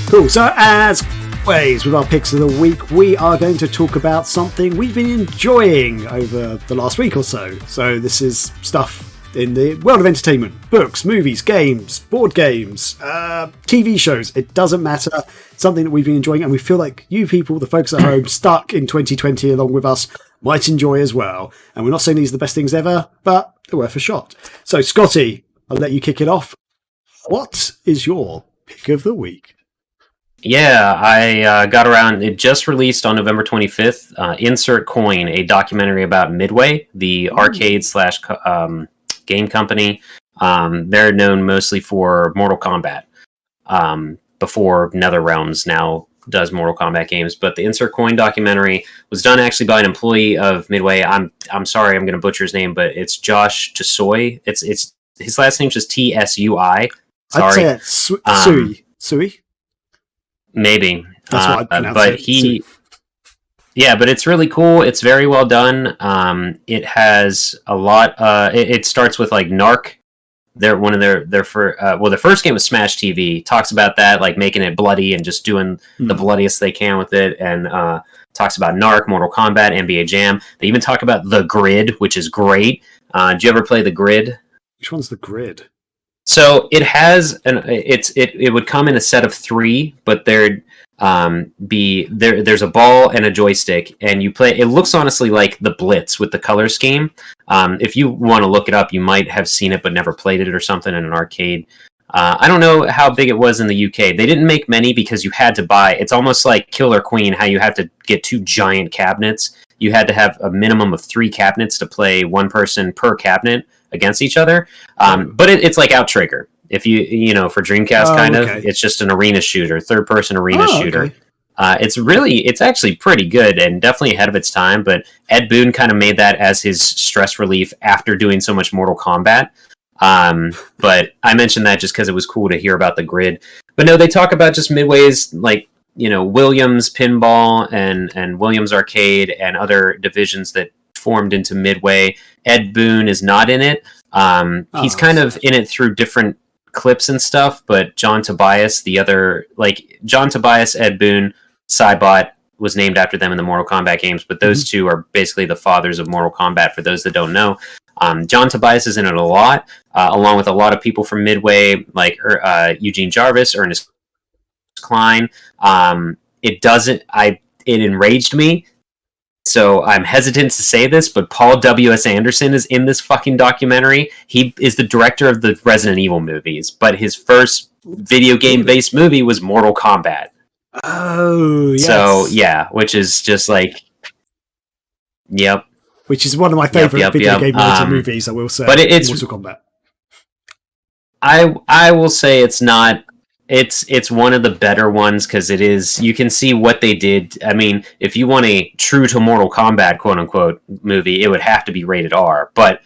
Cool. So as always with our picks of the week, we are going to talk about something we've been enjoying over the last week or so. So this is stuff in the world of entertainment: books, movies, games, board games, TV shows. It doesn't matter. Something that we've been enjoying, and we feel like you people, the folks at home stuck in 2020 along with us, might enjoy as well. And we're not saying these are the best things ever, but they're worth a shot. So Scotty, I'll let you kick it off. What is your pick of the week? Yeah, I got around. It just released on November 25th. Insert Coin, a documentary about Midway, the arcade slash game company. They're known mostly for Mortal Kombat. Before NetherRealms now does Mortal Kombat games, but the Insert Coin documentary was done actually by an employee of Midway. I'm sorry, I'm going to butcher his name, but it's Josh Tsui. It's his last name's just Tsui. Sorry, I'd say it's Sui. Maybe. That's what I'd pronounce but it. But it's really cool. It's very well done. It has a lot. It starts with like Narc. They're one of their first game was Smash TV. Talks about that, like making it bloody and just doing the bloodiest they can with it, and talks about Narc, Mortal Kombat, NBA Jam. They even talk about The Grid, which is great. Did you ever play The Grid? Which one's The Grid? So it has it would come in a set of 3, but there's a ball and a joystick, and you play. It looks honestly like the Blitz with the color scheme. If you want to look it up, you might have seen it but never played it or something in an arcade. I don't know how big it was in the UK. They didn't make many because you had to buy. It's almost like Killer Queen, how you have to get 2 giant cabinets. You had to have a minimum of 3 cabinets to play one person per cabinet against each other. But it's like Outrigger. If you for Dreamcast of, it's just an arena shooter, third-person arena shooter. Okay. It's actually pretty good and definitely ahead of its time, but Ed Boon kind of made that as his stress relief after doing so much Mortal Kombat. But I mentioned that just because it was cool to hear about The Grid. But no, they talk about just Midway's, like, Williams Pinball and Williams Arcade and other divisions that formed into Midway. Ed Boon is not in it. He's kind of in it through different clips and stuff, but John Tobias, Ed Boon, Cybot was named after them in the Mortal Kombat games, but those two are basically the fathers of Mortal Kombat, for those that don't know. John Tobias is in it a lot, along with a lot of people from Midway, like Eugene Jarvis, Ernest Klein. It enraged me, so I'm hesitant to say this, but Paul W.S. Anderson is in this fucking documentary. He is the director of the Resident Evil movies, but his first video game-based movie was Mortal Kombat. Oh, yes. So, yeah, which is just like... Yep. Which is one of my favourite video game-related movies, I will say. But it's Mortal Kombat. I will say it's not... It's one of the better ones because it is. You can see what they did. I mean, if you want a true to Mortal Kombat quote unquote movie, it would have to be rated R. But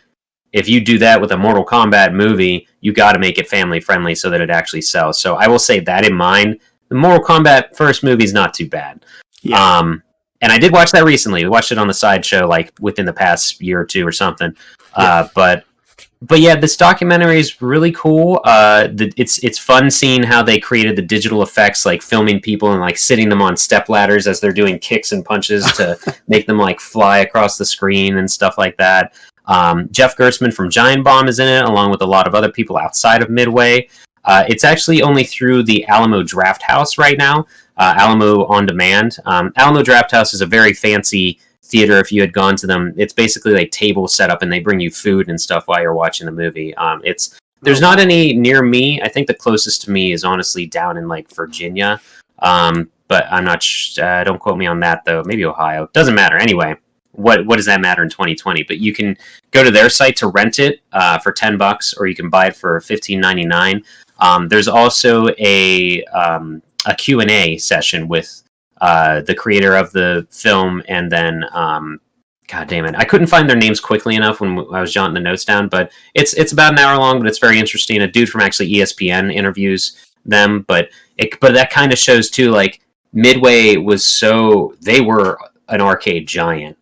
if you do that with a Mortal Kombat movie, you got to make it family friendly so that it actually sells. So I will say that in mind, the Mortal Kombat first movie is not too bad. Yeah. And I did watch that recently. We watched it on the sideshow like within the past year or two or something. Yeah. But yeah, this documentary is really cool. It's fun seeing how they created the digital effects, like filming people and like sitting them on step ladders as they're doing kicks and punches to make them like fly across the screen and stuff like that. Jeff Gerstmann from Giant Bomb is in it, along with a lot of other people outside of Midway. It's actually only through the Alamo Draft House right now, Alamo On Demand. Alamo Draft House is a very fancy theater. If you had gone to them, it's basically like tables set up and they bring you food and stuff while you're watching the movie. There's not any near me. I think the closest to me is honestly down in like Virginia, but I'm not don't quote me on that though. Maybe Ohio, doesn't matter. Anyway, what does that matter in 2020? But you can go to their site to rent it for $10, or you can buy it for $15.99. There's also a Q&A session with the creator of the film, and then God damn it, I couldn't find their names quickly enough when I was jotting the notes down, but it's about an hour long, but it's very interesting. A dude from actually ESPN interviews them, but that kind of shows too, like Midway they were an arcade giant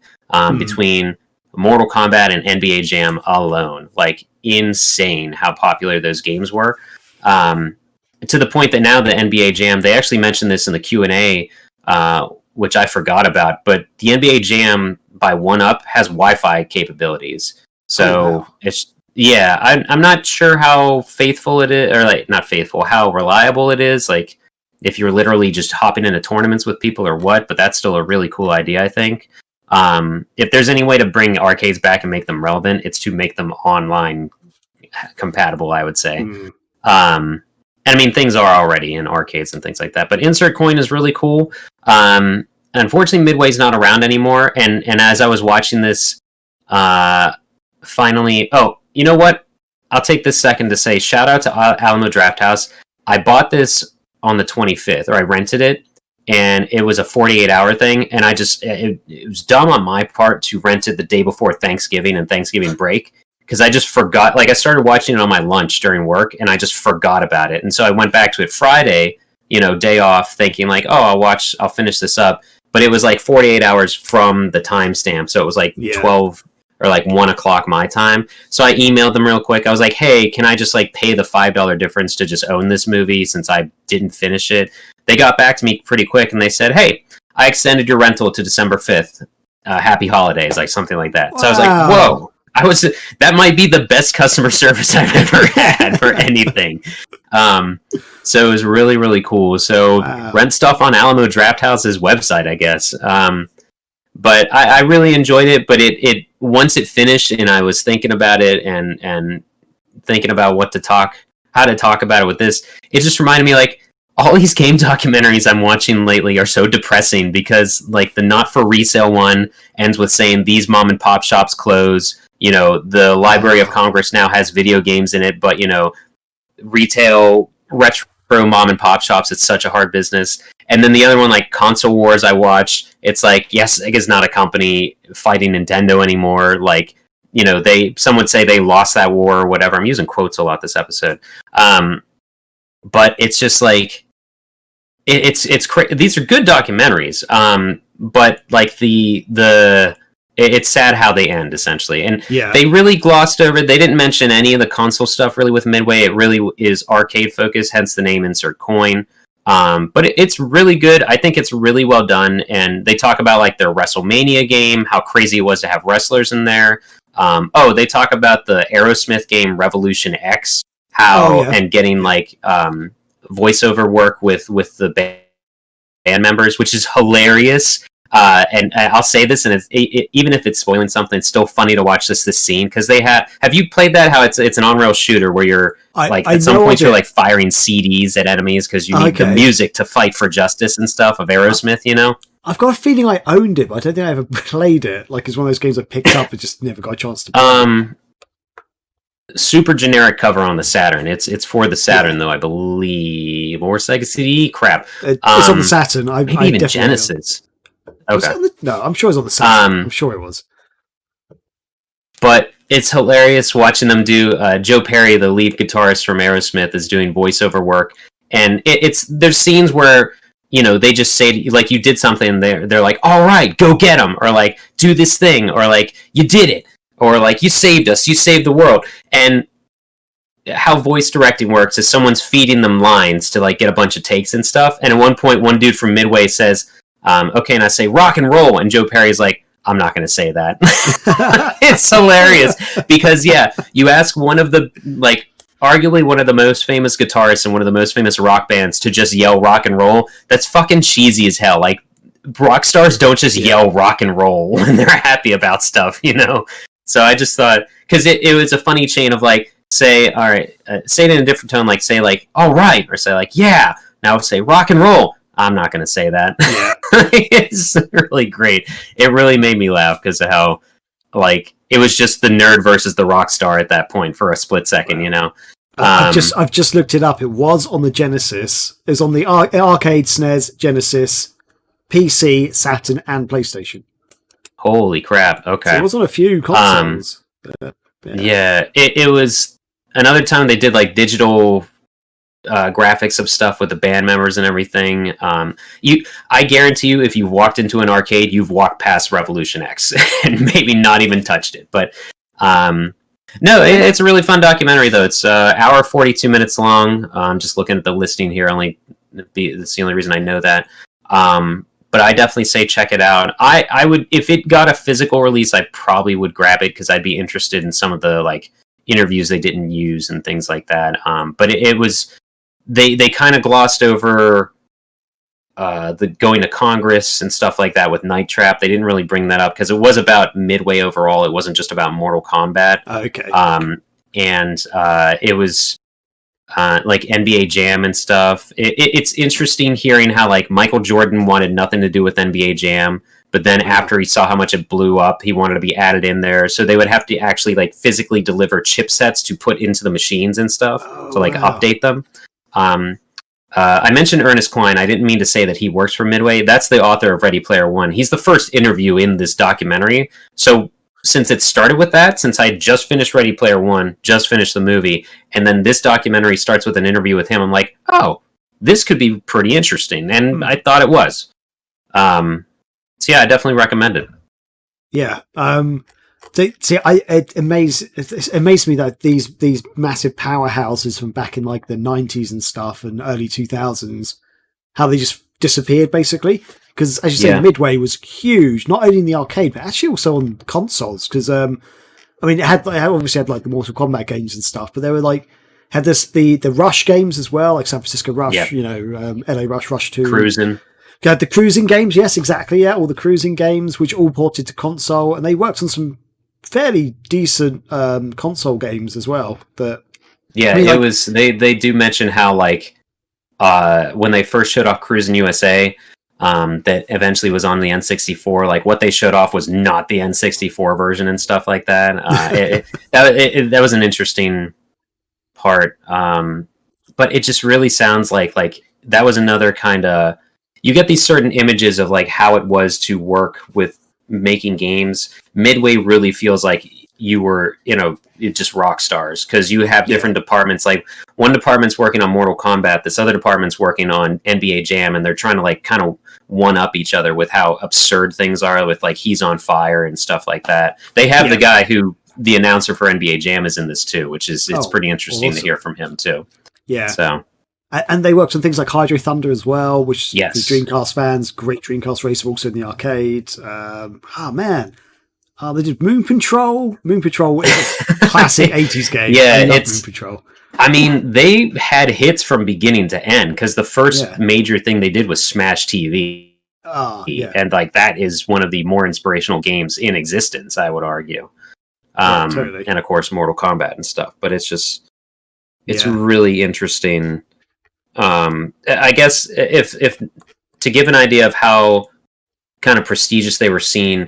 between Mortal Kombat and NBA Jam alone. Like insane how popular those games were. to the point that now the NBA Jam, they actually mentioned this in the Q&A, which I forgot about, but the NBA Jam by 1UP has Wi-Fi capabilities. So I'm not sure how faithful it is, or like not faithful, how reliable it is. Like if you're literally just hopping into tournaments with people or what, but that's still a really cool idea, I think. If there's any way to bring arcades back and make them relevant, it's to make them online compatible, I would say. And I mean, things are already in arcades and things like that, but Insert Coin is really cool. Unfortunately, Midway's not around anymore, and as I was watching this, finally, you know what? I'll take this second to say shout out to Alamo Drafthouse. I bought this on the 25th, or I rented it, and it was a 48-hour thing, and it was dumb on my part to rent it the day before Thanksgiving and Thanksgiving break, because I just forgot. Like, I started watching it on my lunch during work, and I just forgot about it, and so I went back to it Friday, day off, thinking like, I'll finish this up, but it was like 48 hours from the timestamp, so it was like 12 or like 1 o'clock my time. So I emailed them real quick. I was like, hey, can I just like pay the $5 difference to just own this movie since I didn't finish it? They got back to me pretty quick and they said, hey, I extended your rental to December 5th. Happy holidays, like something like that. Wow. So I was like, whoa. That might be the best customer service I've ever had for anything. So it was really, really cool. So rent stuff on Alamo Drafthouse's website, I guess. But I really enjoyed it. But it once it finished and I was thinking about it and thinking about how to talk about it with this, it just reminded me like all these game documentaries I'm watching lately are so depressing because like the not for resale one ends with saying these mom and pop shops close. The Library of Congress now has video games in it, but retail retro mom and pop shops, it's such a hard business. And then the other one, like Console Wars, I watch. It's like, yes, Sega is not a company fighting Nintendo anymore. Like, some would say they lost that war or whatever. I'm using quotes a lot this episode. But it's just like, it's these are good documentaries. But like it's sad how they end, essentially. And they really glossed over. They didn't mention any of the console stuff really with Midway. It really is arcade focused, hence the name Insert Coin. But it's really good. I think it's really well done. And they talk about like their WrestleMania game, how crazy it was to have wrestlers in there. They talk about the Aerosmith game Revolution X, and getting like voiceover work with the band members, which is hilarious. And I'll say this, and even if it's spoiling something, it's still funny to watch this scene because they have you played that? How it's an on-rail shooter where you're at some point you're like firing CDs at enemies because you need the music to fight for justice and stuff of Aerosmith. I've got a feeling I owned it, but I don't think I ever played it. Like it's one of those games I picked up and just never got a chance to play. Super generic cover on the Saturn. It's for the Saturn though, I believe, or Sega CD. Crap, it's on the Saturn. Maybe even Genesis. Okay. No, I'm sure it was on the Saturn. I'm sure it was. But it's hilarious watching them do. Joe Perry, the lead guitarist from Aerosmith, is doing voiceover work, and there's scenes where they just say like you did something. They're like, all right, go get them, or like do this thing, or like you did it, or like you saved us, you saved the world, and how voice directing works is someone's feeding them lines to like get a bunch of takes and stuff. And at one point, one dude from Midway says, okay, and I say rock and roll, and Joe Perry's like, I'm not going to say that. It's hilarious because you ask one of the like arguably one of the most famous guitarists and one of the most famous rock bands to just yell rock and roll. That's fucking cheesy as hell. Like rock stars don't just yell rock and roll when they're happy about stuff, So I just thought because it was a funny chain of like say all right, say it in a different tone, like say like all right, or say like yeah. Now say rock and roll. I'm not going to say that. Yeah. It's really great. It really made me laugh because of how, like, it was just the nerd versus the rock star at that point for a split second, I've just looked it up. It was on the Genesis. It was on the arcade, SNES, Genesis, PC, Saturn, and PlayStation. Holy crap! Okay, so it was on a few consoles. It was another time they did like digital graphics of stuff with the band members and everything. I guarantee you, if you walked into an arcade, you've walked past Revolution X and maybe not even touched it. But No, it's a really fun documentary though. It's hour 42 minutes long. I'm just looking at the listing here. That's the only reason I know that. But I definitely say check it out. I would, if it got a physical release, I probably would grab it because I'd be interested in some of the like interviews they didn't use and things like that. But it was they kind of glossed over the going to Congress and stuff like that with Night Trap. They didn't really bring that up because it was about Midway overall. It wasn't just about Mortal Kombat. Okay. And it was like NBA Jam and stuff. It's interesting hearing how like Michael Jordan wanted nothing to do with NBA Jam, but then after he saw how much it blew up, he wanted to be added in there. So they would have to actually like physically deliver chipsets to put into the machines and stuff to like update them. I mentioned Ernest Cline. I didn't mean to say that he works for Midway. That's the author of Ready Player One. He's the first interview in this documentary. So since it started with that, since I just finished Ready Player One, just finished the movie, and then this documentary starts with an interview with him, I'm like, oh, this could be pretty interesting. And I thought it was. So yeah, I definitely recommend it. Yeah. It amazed me that these massive powerhouses from back in like the 90s and stuff and early 2000s, how they just disappeared basically. Because as you say, Midway was huge, not only in the arcade but actually also on consoles. Because I mean, it obviously had like the Mortal Kombat games and stuff, but they were like had the Rush games as well, like San Francisco Rush, LA Rush, Rush 2, Cruising. You had the cruising games, yes, exactly, all the cruising games, which all ported to console, and they worked on some fairly decent console games as well. But yeah, it was. They do mention how like when they first showed off Cruising USA, that eventually was on the N64. Like what they showed off was not the N64 version and stuff like that. That was an interesting part. But it just really sounds like that was another kind of. You get these certain images of like how it was to work with making games. Midway really feels like you were, just rock stars because you have different departments. Like one department's working on Mortal Kombat, this other department's working on NBA Jam, and they're trying to like kind of one up each other with how absurd things are with like He's on Fire and stuff like that. They have the guy who the announcer for NBA Jam is in this too, which is it's pretty interesting to hear from him too. Yeah. So. And they worked on things like Hydro Thunder as well, which the Dreamcast fans, great Dreamcast racer also in the arcade. They did Moon Patrol. Moon Patrol is a classic 80s game. Yeah, Moon Patrol. I mean, they had hits from beginning to end because the first major thing they did was Smash TV. And like that is one of the more inspirational games in existence, I would argue. Totally. And of course, Mortal Kombat and stuff. But it's just, it's really interesting. I guess if to give an idea of how kind of prestigious they were seen,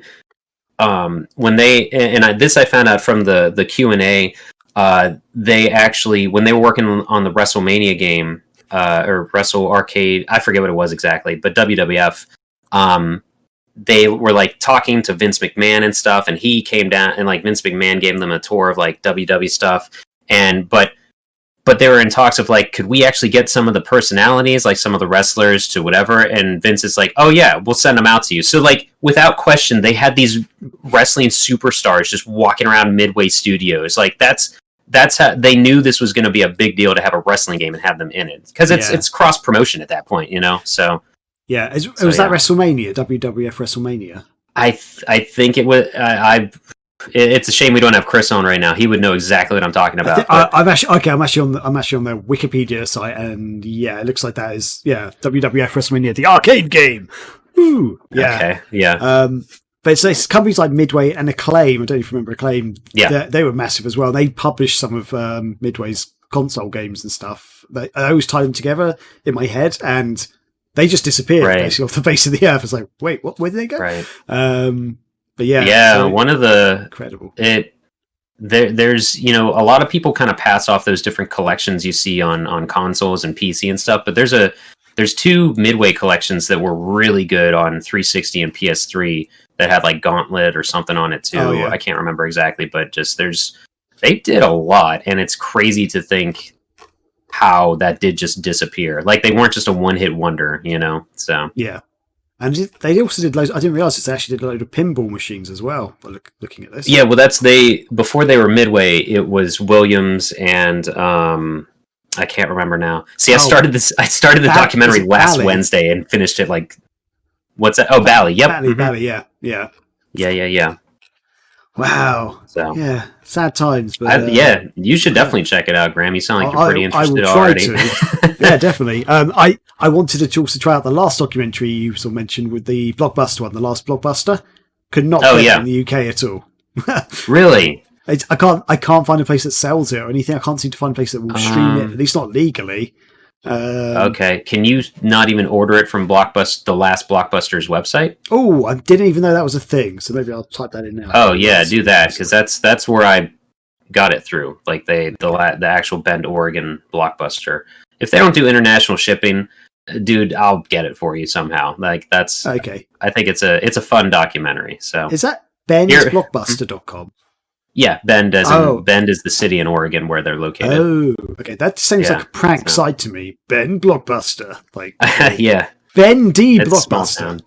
when they this I found out from the Q&A, they actually when they were working on the WrestleMania game or Wrestle Arcade, I forget what it was exactly, but WWF, they were like talking to Vince McMahon and stuff, and he came down and like Vince McMahon gave them a tour of like WW stuff, and but they were in talks of like, could we actually get some of the personalities, like some of the wrestlers to whatever? And Vince is like, oh yeah, we'll send them out to you. So like, without question, they had these wrestling superstars just walking around Midway Studios. Like that's how they knew this was going to be a big deal to have a wrestling game and have them in it. Because it's cross promotion at that point, So yeah, was that WrestleMania, WWF WrestleMania? I think it was. It's a shame we don't have Chris on right now. He would know exactly what I'm talking about. I'm actually on their Wikipedia site, and it looks like that is WWF WrestleMania, the arcade game. Ooh, yeah, okay, yeah. But it's companies like Midway and Acclaim. I don't even remember Acclaim. Yeah, they were massive as well. They published some of Midway's console games and stuff. I always tie them together in my head, and they just disappeared basically off the face of the earth. It's like, wait, where did they go? Right. But so one of the incredible. There's a lot of people kind of pass off those different collections you see on consoles and PC and stuff, but there's two Midway collections that were really good on 360 and PS3 that had like Gauntlet or something on it too. Oh, yeah. I can't remember exactly, but they did a lot, and it's crazy to think how that did just disappear. Like they weren't just a one-hit wonder, So yeah. And they also did loads. I didn't realize they actually did a load of pinball machines as well. By looking at this, Yeah, well, before they were Midway, it was Williams and I can't remember now. See, I started the documentary last Wednesday and finished it like what's that? Oh, Bally. Yep, Bally. Yeah. Wow. So yeah, sad times. But you should definitely check it out, Graham. You sound like you're pretty interested already. Yeah, definitely. I wanted to also try out the last documentary you sort of mentioned with the Blockbuster one, the last Blockbuster. Could not get it in the UK at all. Really? I can't find a place that sells it or anything. I can't seem to find a place that will stream it, at least not legally. Okay. Can you not even order it from Blockbuster, the last Blockbuster's website? Oh, I didn't even know that was a thing. So maybe I'll type that in now. Oh yeah, do that because that's where I got it through. Like the actual Bend, Oregon Blockbuster. If they don't do international shipping, dude, I'll get it for you somehow. Like that's okay. I think it's a fun documentary. So is that bendsblockbuster.com? Yeah, Bend Bend is the city in Oregon where they're located. Oh, okay. That seems like a prank site to me. Bend Blockbuster. Like yeah. Ben D Blockbuster.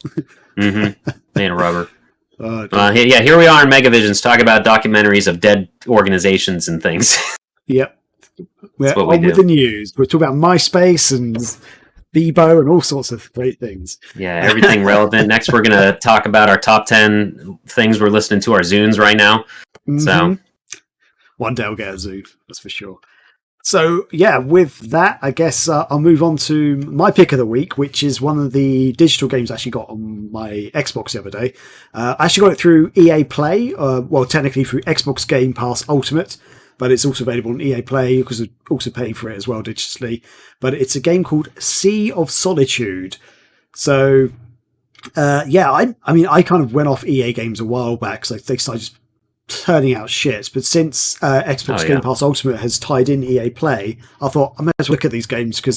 Made of rubber. Here we are in Megavisions talking about documentaries of dead organizations and things. Yep. We're on with the news. We're talking about MySpace and Bebo and all sorts of great things. Yeah, everything relevant. Next, we're going to talk about our top 10 things we're listening to our Zunes right now. So one day I'll get a Zune, that's for sure. So yeah, with that, I guess I'll move on to my pick of the week, which is one of the digital games I actually got on my Xbox the other day. I actually got it through EA Play, technically through Xbox Game Pass Ultimate, but it's also available on EA Play because I'm also paying for it as well digitally. But it's a game called Sea of Solitude. So I kind of went off EA games a while back because they started just turning out shit, but since Xbox Game Pass Ultimate has tied in EA Play, I thought I might as well look at these games because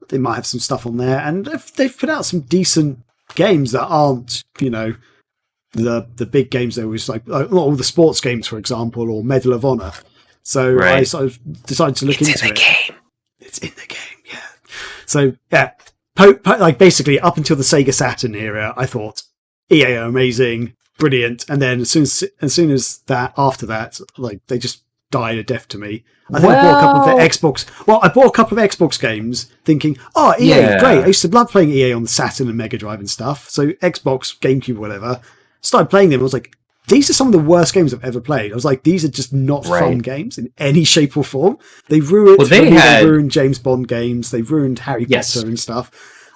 they might have some stuff on there, and they've put out some decent games that aren't, the big games. There was like all the sports games, for example, or Medal of Honor. So I sort of decided to look into it. It's in the game, yeah. So yeah, like basically up until the Sega Saturn era, I thought EA are amazing. Brilliant, and then as soon as that, after that, like they just died a death to me. I bought a couple of the Xbox. Well, I bought a couple of Xbox games, thinking, "Oh, EA, great!" I used to love playing EA on the Saturn and Mega Drive and stuff. So Xbox, GameCube, whatever. Started playing them. I was like, "These are some of the worst games I've ever played." I was like, "These are just not fun games in any shape or form." They ruined. Well, they ruined James Bond games. They ruined Harry Potter and stuff.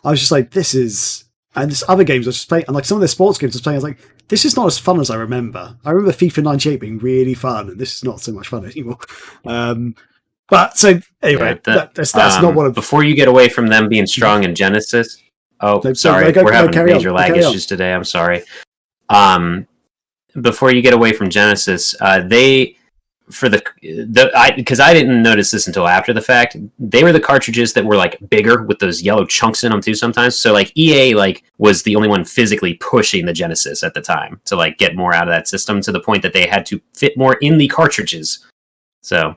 I was just like, "This is." And this other games I was just playing, and like some of the sports games I was playing, I was like, this is not as fun as I remember. I remember FIFA 98 being really fun, and this is not so much fun anymore. But so anyway, that's not what. Before you get away from them being strong in Genesis, sorry, we're having major lag issues today. I'm sorry. Before you get away from Genesis, because I didn't notice this until after the fact. They were the cartridges that were like bigger with those yellow chunks in them too sometimes. So like EA was the only one physically pushing the Genesis at the time to like get more out of that system to the point that they had to fit more in the cartridges. So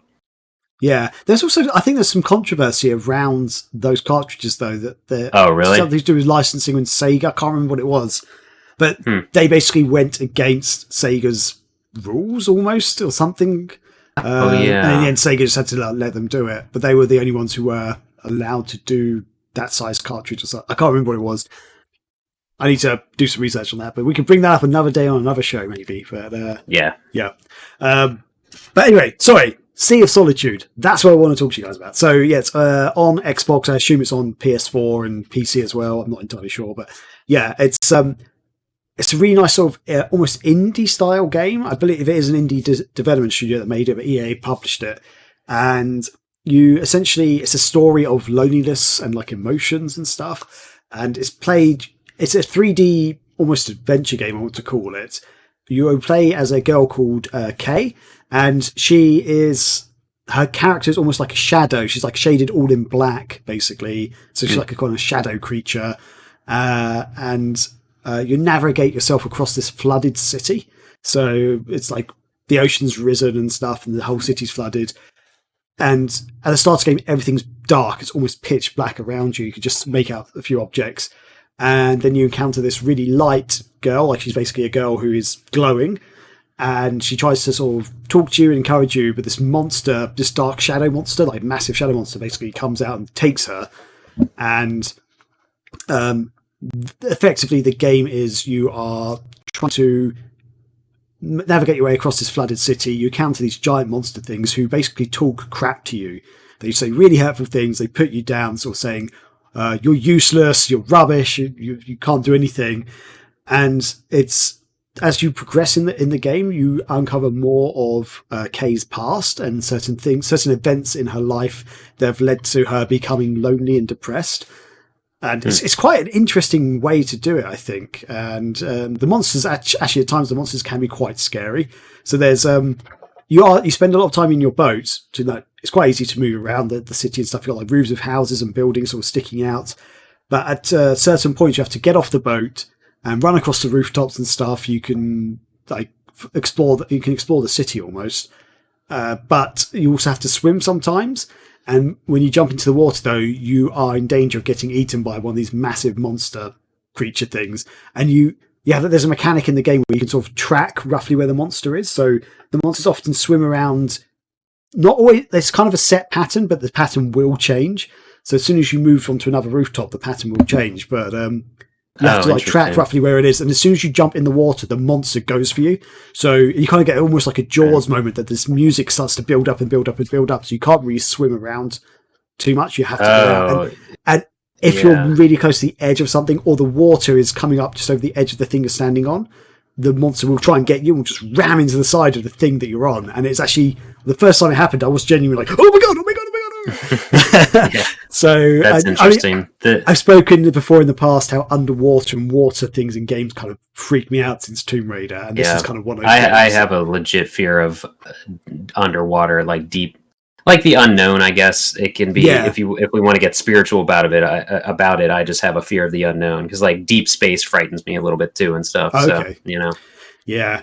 yeah, there's also I think there's some controversy around those cartridges though that really something to do with licensing with Sega. I can't remember what it was, but they basically went against Sega's rules almost or something. And in the end Sega just had to let them do it, but they were the only ones who were allowed to do that size cartridge or something. I can't remember what it was. I need to do some research on that, but we can bring that up another day on another show maybe. But but anyway, sorry, Sea of Solitude, that's what I want to talk to you guys about. So yeah, it's on Xbox. I assume it's on PS4 and PC as well. I'm not entirely sure, but yeah, it's a really nice sort of almost indie style game. I believe it is an indie development studio that made it, but EA published it. And it's a story of loneliness and like emotions and stuff. And it's a 3D almost adventure game, I want to call it. You play as a girl called Kay, and her character is almost like a shadow. She's like shaded all in black, basically. So she's like a kind of shadow creature. You navigate yourself across this flooded city. So it's like the ocean's risen and stuff, and the whole city's flooded. And at the start of the game, everything's dark. It's almost pitch black around you. You can just make out a few objects. and then you encounter this really light girl, like she's basically a girl who is glowing, and she tries to sort of talk to you and encourage you, but this monster, this dark shadow monster, like massive shadow monster, basically comes out and takes her. And effectively the game is you are trying to navigate your way across this flooded city. You encounter these giant monster things who basically talk crap to you. They say really hurtful things. They put you down, sort of saying, you're useless, you're rubbish, you can't do anything. And it's, as you progress in the game, you uncover more of Kay's past and certain events in her life that have led to her becoming lonely and depressed. And it's quite an interesting way to do it, I think. And the monsters, actually at times the monsters can be quite scary. So there's you spend a lot of time in your boat. It's quite easy to move around the city and stuff. You've got like roofs of houses and buildings sort of sticking out. But at certain points you have to get off the boat and run across the rooftops and stuff. You can explore the city almost, but you also have to swim sometimes. And when you jump into the water, though, you are in danger of getting eaten by one of these massive monster creature things. And there's a mechanic in the game where you can sort of track roughly where the monster is. So the monsters often swim around. Not always. There's kind of a set pattern, but the pattern will change. So as soon as you move onto another rooftop, the pattern will change. But you have to track roughly where it is, and as soon as you jump in the water, the monster goes for you. So you kind of get almost like a Jaws moment that this music starts to build up and build up and build up. So you can't really swim around too much. You have to go out. And if you're really close to the edge of something, or the water is coming up just over the edge of the thing you're standing on, the monster will try and get you and will just ram into the side of the thing that you're on. And it's actually, the first time it happened, I was genuinely like, oh my god. Yeah. So that's interesting. I've spoken before in the past how underwater and water things in games kind of freak me out since Tomb Raider, and this is kind of one of those games. I have a legit fear of underwater, like deep, like the unknown. I guess it can be if we want to get spiritual about it. I just have a fear of the unknown, because like deep space frightens me a little bit too and stuff. Okay. So yeah.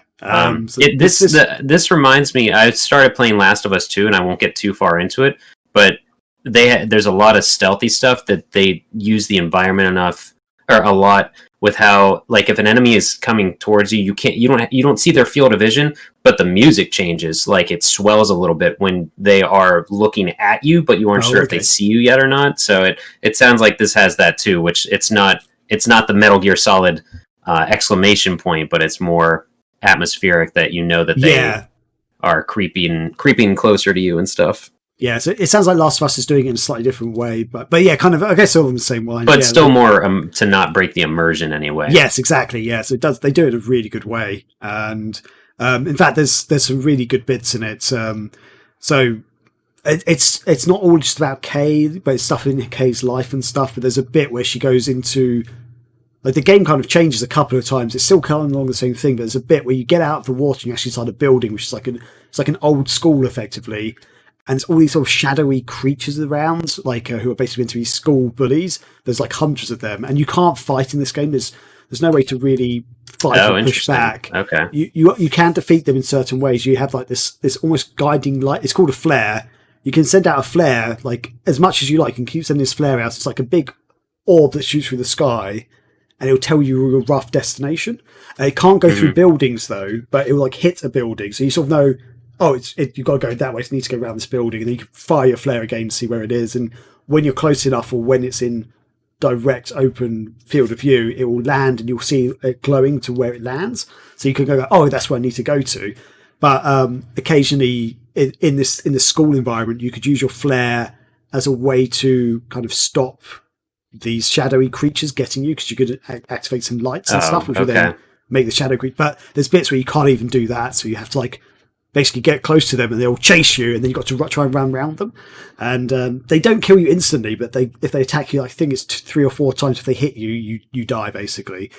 This reminds me. I started playing Last of Us 2, and I won't get too far into it. But there's a lot of stealthy stuff that they use the environment a lot with how, like, if an enemy is coming towards you, you don't see their field of vision, but the music changes. Like, it swells a little bit when they are looking at you, but you aren't sure if they see you yet or not. So it sounds like this has that too, which it's not the Metal Gear Solid exclamation point, but it's more atmospheric, that you know that they are creeping closer to you and stuff. Yeah, so it sounds like Last of Us is doing it in a slightly different way, but yeah, kind of, I guess all in the same line. But still more to not break the immersion anyway. Yes, exactly. Yeah, so they do it in a really good way, and in fact, there's some really good bits in it. So it's not all just about Kay, but it's stuff in Kay's life and stuff. But there's a bit where she goes into, like, the game kind of changes a couple of times. It's still kind of along the same thing, but there's a bit where you get out of the water and you actually inside a building, which is like an old school effectively. And it's all these sort of shadowy creatures around, like who are basically meant to be school bullies. There's like hundreds of them, and you can't fight in this game. There's no way to really fight or push back. Okay, you can defeat them in certain ways. You have like this almost guiding light. It's called a flare. You can send out a flare like as much as you like, and keep sending this flare out. It's like a big orb that shoots through the sky, and it'll tell you your rough destination. It can't go through buildings though, but it will like hit a building, so you sort of know. Oh, you've got to go that way, so you need to go around this building, and then you can fire your flare again to see where it is. And when you're close enough, or when it's in direct open field of view, it will land, and you'll see it glowing to where it lands. So you can go, oh, that's where I need to go to. But occasionally, in the school environment, you could use your flare as a way to kind of stop these shadowy creatures getting you, because you could activate some lights and stuff, which will then make the shadow creature. But there's bits where you can't even do that, so you have to like basically get close to them, and they'll chase you, and then you've got to try and run around them. And they don't kill you instantly, but if they attack you, I think it's 3 or 4 times. If they hit you, you die basically.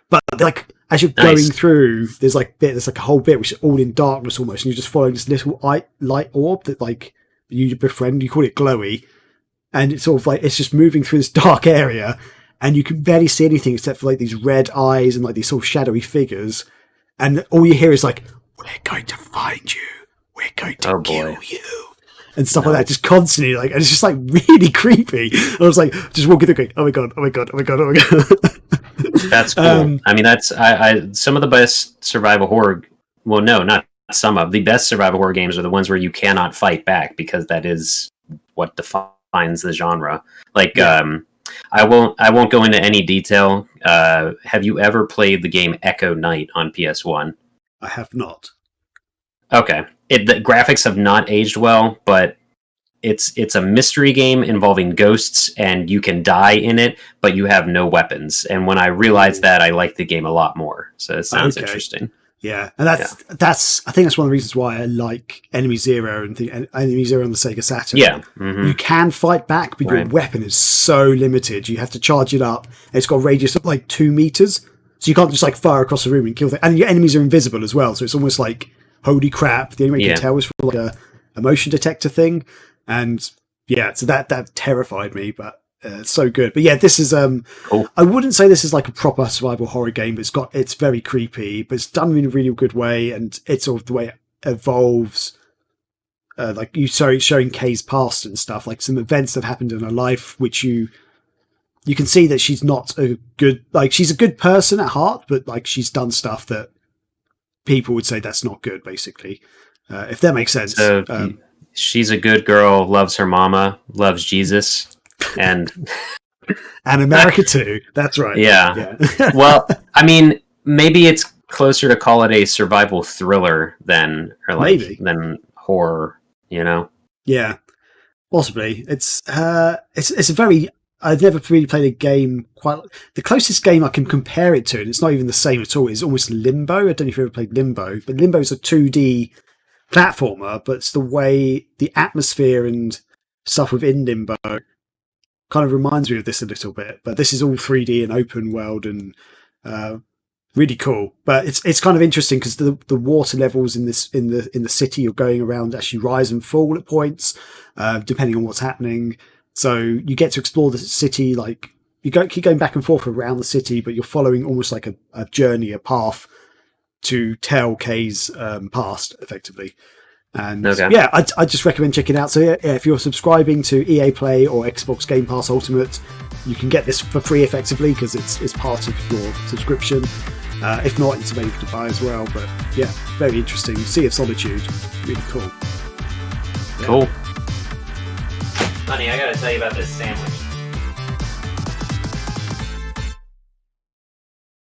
But like as you're going through, there's like a whole bit which is all in darkness almost, and you're just following this little light orb that like you befriend. You call it Glowy, and it's sort of like it's just moving through this dark area, and you can barely see anything except for like these red eyes and like these sort of shadowy figures, and all you hear is like, "We're going to find you. We're going to kill you." and stuff like that, just constantly, like, and it's just like really creepy. I was like, just walking through, going, oh my god, oh my god, oh my god, oh my god. That's cool. I mean, that's I some of the best survival horror. Well, no, not some of the best survival horror games are the ones where you cannot fight back, because that is what defines the genre. Like, I won't go into any detail. Have you ever played the game Echo Night on PS1? I have not. Okay. The graphics have not aged well, but it's a mystery game involving ghosts, and you can die in it, but you have no weapons. And when I realized that, I liked the game a lot more. So it sounds interesting. Yeah, and that's I think that's one of the reasons why I like Enemy Zero and Enemy Zero on the Sega Saturn. Yeah, you can fight back, but your weapon is so limited. You have to charge it up. And it's got a radius of like 2 meters, so you can't just like fire across the room and kill things. And your enemies are invisible as well, so it's almost like, holy crap! The only way you can tell is from like a motion detector thing, and so that terrified me, but. It's so good. But yeah, this is cool. I wouldn't say this is like a proper survival horror game, but it's very creepy, but it's done in a really good way, and it's sort of the way it evolves, like showing Kay's past and stuff, like some events that have happened in her life, which you can see that she's not a good, like, she's a good person at heart, but like she's done stuff that people would say that's not good, basically, if that makes sense. So she's a good girl, loves her mama, loves Jesus. And America too. That's right. Yeah. Well, I mean, maybe it's closer to call it a survival thriller than horror. You know? Yeah, possibly. It's a very. I've never really played a game quite. The closest game I can compare it to, and it's not even the same at all, is almost Limbo. I don't know if you've ever played Limbo, but Limbo is a 2D platformer, but it's the way the atmosphere and stuff within Limbo kind of reminds me of this a little bit, but this is all 3D and open world and really cool. But it's kind of interesting because the water levels in the city you're going around actually rise and fall at points, depending on what's happening. So you get to explore the city, like keep going back and forth around the city, but you're following almost like a journey, a path to tell Kay's past, effectively. And I just recommend checking it out. So if you're subscribing to EA Play or Xbox Game Pass Ultimate, you can get this for free effectively because it's part of your subscription. If not, it's available to buy as well. But yeah, very interesting. Sea of Solitude, really cool. Cool. Honey, I gotta tell you about this sandwich.